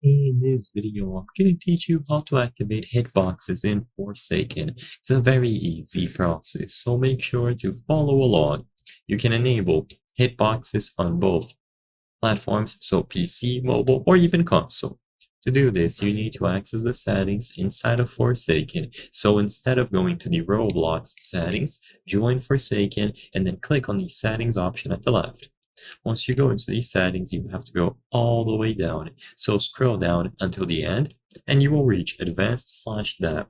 In this video, I'm going to teach you how to activate hitboxes in Forsaken. It's a very easy process, so make sure to follow along. You can enable hitboxes on both platforms, so PC, mobile, or even console. To do this, you need to access the settings inside of Forsaken. So instead of going to the Roblox settings, join Forsaken and then click on the settings option at the left. Once you go into these settings, you have to go all the way down. So scroll down until the end, and you will reach Advanced/Dev.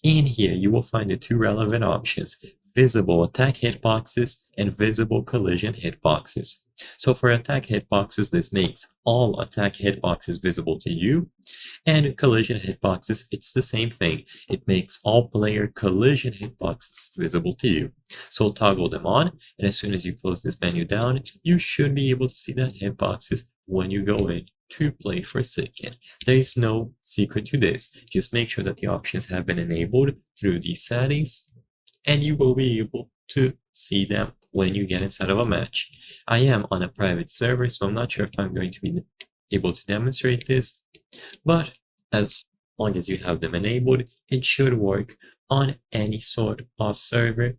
In here, you will find the two relevant options, visible attack hitboxes and visible collision hitboxes. So for attack hitboxes, this makes all attack hitboxes visible to you, and collision hitboxes, it's the same thing. It makes all player collision hitboxes visible to you. So toggle them on, and as soon as you close this menu down, you should be able to see that hitboxes when you go in to play Forsaken. There is no secret to this. Just make sure that the options have been enabled through these settings, and you will be able to see them when you get inside of a match. I am on a private server, so I'm not sure if I'm going to be able to demonstrate this, but as long as you have them enabled, it should work on any sort of server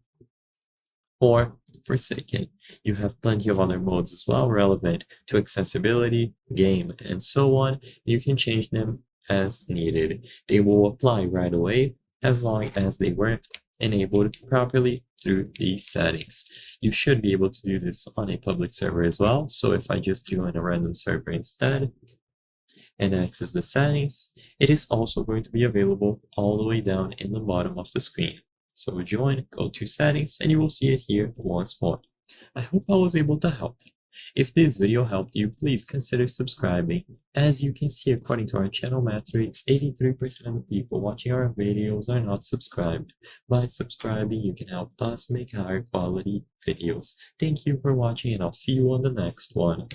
or Forsaken. You have plenty of other modes as well relevant to accessibility, game, and so on. You can change them as needed. They will apply right away as long as they were enabled properly through these settings. You should be able to do this on a public server as well. So if I just join a random server instead and access the settings, it is also going to be available all the way down in the bottom of the screen. So join, go to settings, and you will see it here once more. I hope I was able to help. If this video helped you, please consider subscribing. As you can see, according to our channel metrics, 83% of the people watching our videos are not subscribed. By subscribing, you can help us make higher quality videos. Thank you for watching, and I'll see you on the next one.